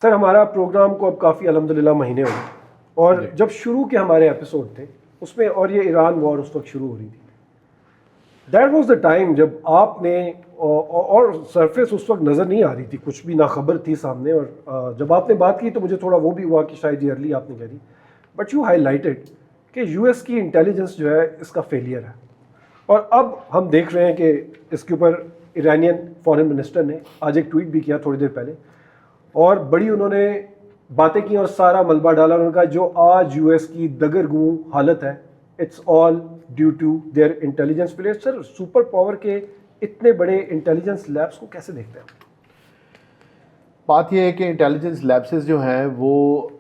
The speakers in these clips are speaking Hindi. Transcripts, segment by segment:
सर हमारा प्रोग्राम को अब काफ़ी अल्हम्दुलिल्लाह महीने हो गए और जब शुरू के हमारे एपिसोड थे उसमें और ये ईरान वॉर उस वक्त शुरू हो रही थी। दैट वाज द टाइम जब आपने और सरफेस उस वक्त नज़र नहीं आ रही थी, कुछ भी ना खबर थी सामने। और जब आपने बात की तो मुझे थोड़ा वो भी हुआ कि शायद ये अर्ली आपने कह दी, बट यू हाईलाइटेड कि यूएस की इंटेलिजेंस जो है इसका फेलियर है। और अब हम देख रहे हैं कि इसके ऊपर ईरानियन फॉरेन मिनिस्टर ने आज एक ट्वीट भी किया थोड़ी देर पहले और बड़ी उन्होंने बातें की और सारा मलबा डाला। उन्होंने कहा जो आज यूएस की दगरगू हालत है it's all due to their intelligence failure. Sir super power के इतने बड़े इंटेलिजेंस लैब्स को कैसे देखते हैं? बात यह है कि इंटेलिजेंस लैब्सेस जो हैं वो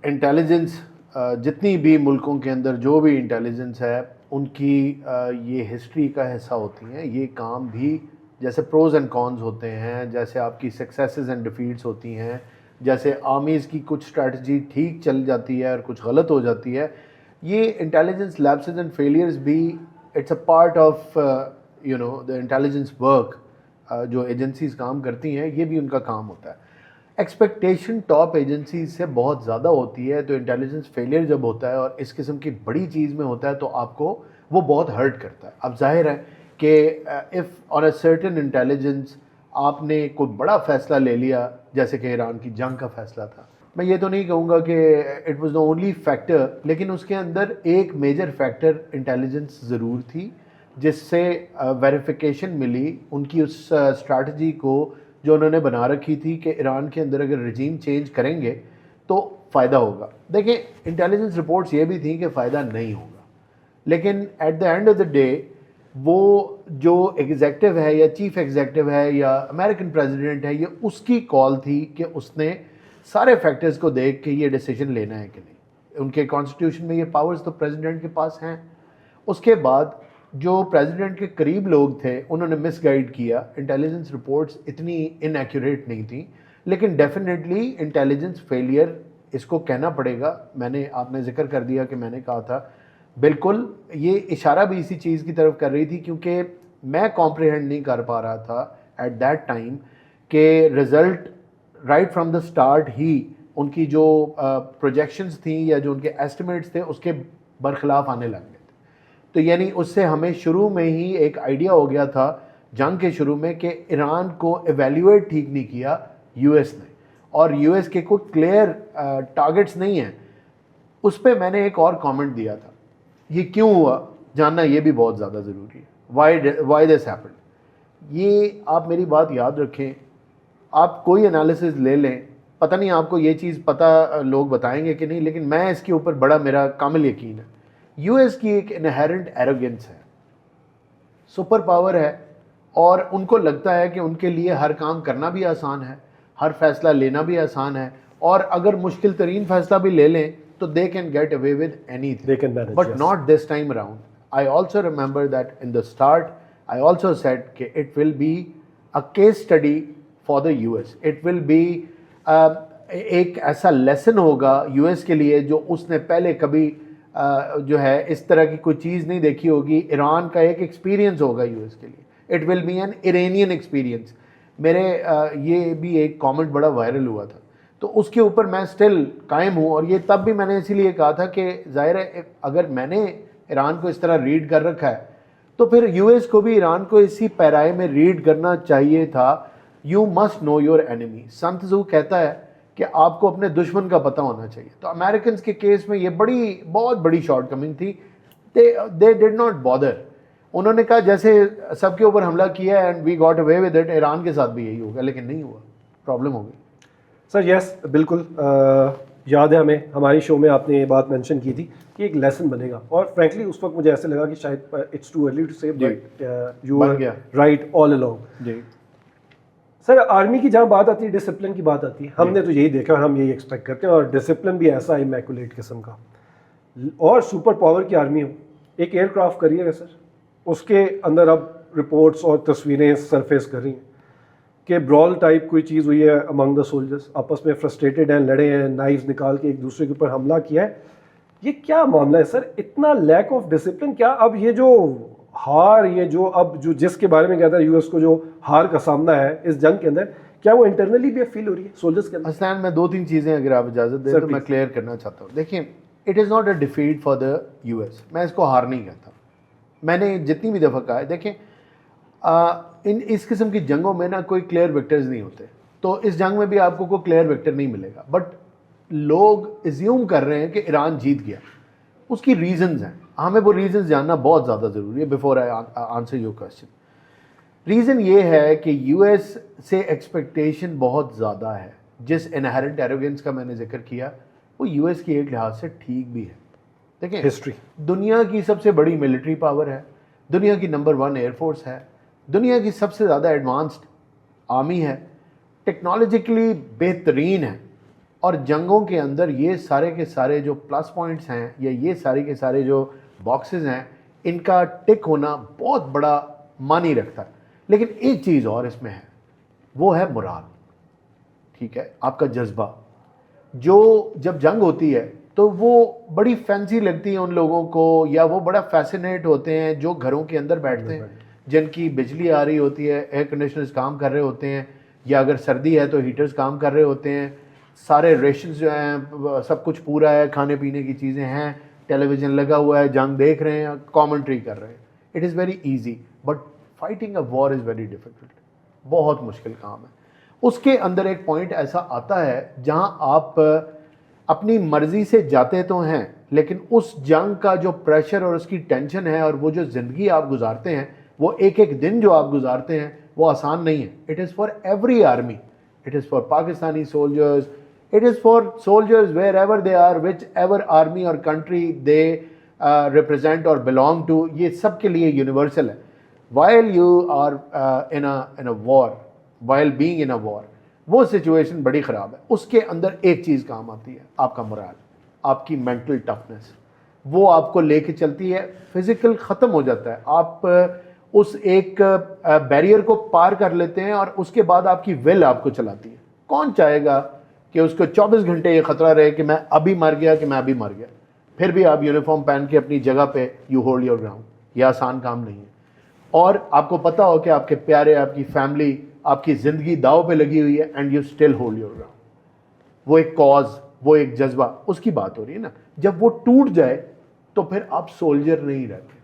इंटेलिजेंस जितनी भी मुल्कों के अंदर जो भी इंटेलिजेंस है उनकी ये हिस्ट्री का हिस्सा होती हैं। ये काम भी जैसे प्रोज एंड कॉन्स होते हैं, जैसे आपकी सक्सेसेस एंड डिफीट्स होती हैं, जैसे आर्मीज़ की कुछ स्ट्रैटेजी ठीक चल जाती है और कुछ गलत हो जाती है, ये इंटेलिजेंस लैप्सेस एंड फेलियर्स भी it's a part of the intelligence work. जो एजेंसीज काम करती हैं ये भी उनका काम होता है। एक्सपेक्टेशन टॉप एजेंसीज से बहुत ज़्यादा होती है, तो इंटेलिजेंस फेलियर जब होता है और इस किस्म की बड़ी चीज़ में होता है तो आपको वो बहुत हर्ट करता है। अब जाहिर है कि if on a certain intelligence आपने कोई बड़ा फ़ैसला ले लिया, जैसे कि ईरान की जंग का फ़ैसला था, मैं ये तो नहीं कहूँगा कि it was the only factor, लेकिन उसके अंदर एक मेजर फैक्टर इंटेलिजेंस ज़रूर थी जिससे वेरिफिकेशन मिली उनकी उस स्ट्रैटेजी को जो उन्होंने बना रखी थी कि ईरान के अंदर अगर रजीम चेंज करेंगे तो फ़ायदा होगा। देखिए इंटेलिजेंस रिपोर्ट्स ये भी थी कि फ़ायदा नहीं होगा, लेकिन at the end of the day वो जो एग्जेक्टिव है या चीफ एग्जेक्टिव है या अमेरिकन प्रेसिडेंट है, ये उसकी कॉल थी कि उसने सारे फैक्टर्स को देख के ये डिसीजन लेना है कि नहीं। उनके कॉन्स्टिट्यूशन में ये पावर्स तो प्रेसिडेंट के पास हैं। उसके बाद जो प्रेसिडेंट के करीब लोग थे उन्होंने मिसगाइड किया। इंटेलिजेंस रिपोर्ट्स इतनी इनएक्यूरेट नहीं थी, लेकिन डेफिनेटली इंटेलिजेंस फेलियर इसको कहना पड़ेगा। आपने जिक्र कर दिया कि मैंने कहा था, बिल्कुल ये इशारा भी इसी चीज़ की तरफ कर रही थी, क्योंकि मैं कॉम्प्रिहेंड नहीं कर पा रहा था एट दैट टाइम कि result right from the start ही उनकी जो प्रोजेक्शंस थी या जो उनके एस्टिमेट्स थे उसके बरखिलाफ आने लग गए थे। तो यानी उससे हमें शुरू में ही एक आइडिया हो गया था जंग के शुरू में कि ईरान को एवेल्यूएट ठीक नहीं किया यूएस ने, और यूएस के कोई क्लियर टारगेट्स नहीं हैं। उस पर मैंने एक और कमेंट दिया था, ये क्यों हुआ जानना ये भी बहुत ज़्यादा ज़रूरी है। वाई दिस हैपेंड, ये आप मेरी बात याद रखें। आप कोई एनालिसिस ले लें, पता नहीं आपको ये चीज़ पता लोग बताएंगे कि नहीं, लेकिन मैं इसके ऊपर बड़ा मेरा कामिल यकीन है। यूएस की एक इनहेरेंट एरोगेंस है, सुपर पावर है, और उनको लगता है कि उनके लिए हर काम करना भी आसान है, हर फैसला लेना भी आसान है, और अगर मुश्किल तरीन फैसला भी ले लें तो they can get away with anything, but not this time around. I also remember that in the start I also said कि it will be a case study for the US. It will be एक ऐसा लेसन होगा यूएस के लिए जो उसने पहले कभी जो है इस तरह की कोई चीज़ नहीं देखी होगी। ईरान का एक एक्सपीरियंस होगा यूएस के लिए, it will be an Iranian experience. मेरे ये भी एक कमेंट बड़ा वायरल हुआ था, तो उसके ऊपर मैं स्टिल कायम हूँ। और ये तब भी मैंने इसीलिए कहा था कि ज़ाहिर है अगर मैंने ईरान को इस तरह रीड कर रखा है तो फिर यूएस को भी ईरान को इसी पैराए में रीड करना चाहिए था। You must know your enemy. Sun Tzu कहता है कि आपको अपने दुश्मन का पता होना चाहिए। तो अमेरिकन के केस में ये बहुत बड़ी शॉर्टकमिंग थी। They did not bother. उन्होंने कहा जैसे सबके ऊपर हमला किया and we got away with it, Iran के साथ भी यही होगा, लेकिन नहीं हुआ, प्रॉब्लम हो गई। सर यस बिल्कुल, याद है हमें हमारी शो में आपने ये बात मेंशन की थी कि एक लेसन बनेगा, और फ्रैंकली उस वक्त मुझे ऐसे लगा कि शायद it's too early to say, but you are right all along जी। सर आर्मी की जहाँ बात आती है, डिसिप्लिन की बात आती है, हमने तो यही देखा और हम यही एक्सपेक्ट करते हैं, और डिसिप्लिन भी ऐसा इमैकुलेट किस्म का, और सुपर पावर की आर्मी हो, एक एयरक्राफ्ट करियर है सर, उसके अंदर अब रिपोर्ट्स और तस्वीरें सरफेस कर रही हैं कि ब्रॉल टाइप कोई चीज़ हुई है अमंग द सोल्जर्स, आपस में फ्रस्ट्रेटेड हैं, लड़े हैं, नाइफ्स निकाल के एक दूसरे के ऊपर हमला किया है। ये क्या मामला है सर, इतना लैक ऑफ डिसिप्लिन? क्या अब ये जो हार, ये जो अब जो जिसके बारे में कहता है यूएस को जो हार का सामना है इस जंग के अंदर, क्या वो इंटरनली भी फील हो रही है सोल्जर्स के अंदर? असलान में 2-3 चीज़ें अगर आप इजाज़त दें तो मैं क्लियर करना चाहता हूँ। देखिए, it is not a defeat for the US, मैं इसको हार नहीं कहता। मैंने जितनी भी दफ़ा कहा है, देखें इस किस्म की जंगों में ना कोई क्लियर विक्टर्स नहीं होते, तो इस जंग में भी आपको कोई क्लियर विक्टर नहीं मिलेगा। बट लोग एज्यूम कर रहे हैं कि ईरान जीत गया, उसकी रीजंस हैं, हमें वो रीजंस जानना बहुत ज़्यादा ज़रूरी है before I answer your question. Reason ये है कि यूएस से एक्सपेक्टेशन बहुत ज़्यादा है। जिस इनहेरेंट एरोगेंस का मैंने जिक्र किया वो यूएस की एक लिहाज से ठीक भी है। देखिए, हिस्ट्री दुनिया की सबसे बड़ी मिलिट्री पावर है, दुनिया की नंबर 1 एयरफोर्स है, दुनिया की सबसे ज़्यादा एडवांस्ड आर्मी है, टेक्नोलॉजिकली बेहतरीन है, और जंगों के अंदर ये सारे के सारे जो प्लस पॉइंट्स हैं या ये सारे के सारे जो बॉक्सेस हैं, इनका टिक होना बहुत बड़ा मानी रखता है। लेकिन एक चीज़ और इसमें है, वो है मोराल। ठीक है, आपका जज्बा। जो जब जंग होती है तो वो बड़ी फैंसी लगती है उन लोगों को, या वो बड़ा फैसिनेट होते हैं जो घरों के अंदर बैठते हैं, जिनकी बिजली आ रही होती है, एयर कंडीशनर्स काम कर रहे होते हैं, या अगर सर्दी है तो हीटर्स काम कर रहे होते हैं, सारे रेशंस जो हैं सब कुछ पूरा है, खाने पीने की चीज़ें हैं, टेलीविज़न लगा हुआ है, जंग देख रहे हैं, कॉमेंट्री कर रहे हैं। It is very easy, but fighting a war is very difficult, बहुत मुश्किल काम है। उसके अंदर एक पॉइंट ऐसा आता है जहाँ आप अपनी मर्ज़ी से जाते तो हैं, लेकिन उस जंग का जो प्रेशर और उसकी टेंशन है और वो जो ज़िंदगी आप गुजारते हैं, वो एक एक दिन जो आप गुजारते हैं, वो आसान नहीं है। It is for every army, it is for Pakistani soldiers, it is for soldiers wherever they are, whichever army और कंट्री दे रिप्रेजेंट और बिलोंग टू, ये सब के लिए यूनिवर्सल है। While you are in a war, while being in a war, वो सिचुएशन बड़ी ख़राब है, उसके अंदर एक चीज़ काम आती है, आपका मोरल, आपकी मेंटल टफनेस, वो आपको लेके चलती है। फिज़िकल ख़त्म हो जाता है, आप उस एक बैरियर को पार कर लेते हैं और उसके बाद आपकी विल आपको चलाती है। कौन चाहेगा कि उसको 24 घंटे ये ख़तरा रहे कि मैं अभी मर गया, कि मैं अभी मर गया, फिर भी आप यूनिफॉर्म पहन के अपनी जगह पे यू होल्ड योर ग्राउंड। यह आसान काम नहीं है, और आपको पता हो कि आपके प्यारे, आपकी फैमिली, आपकी ज़िंदगी दाव पे लगी हुई है, and you still hold your ground. वो एक कॉज, वो एक जज्बा, उसकी बात हो रही है ना। जब वो टूट जाए तो फिर आप सोल्जर नहीं रहते,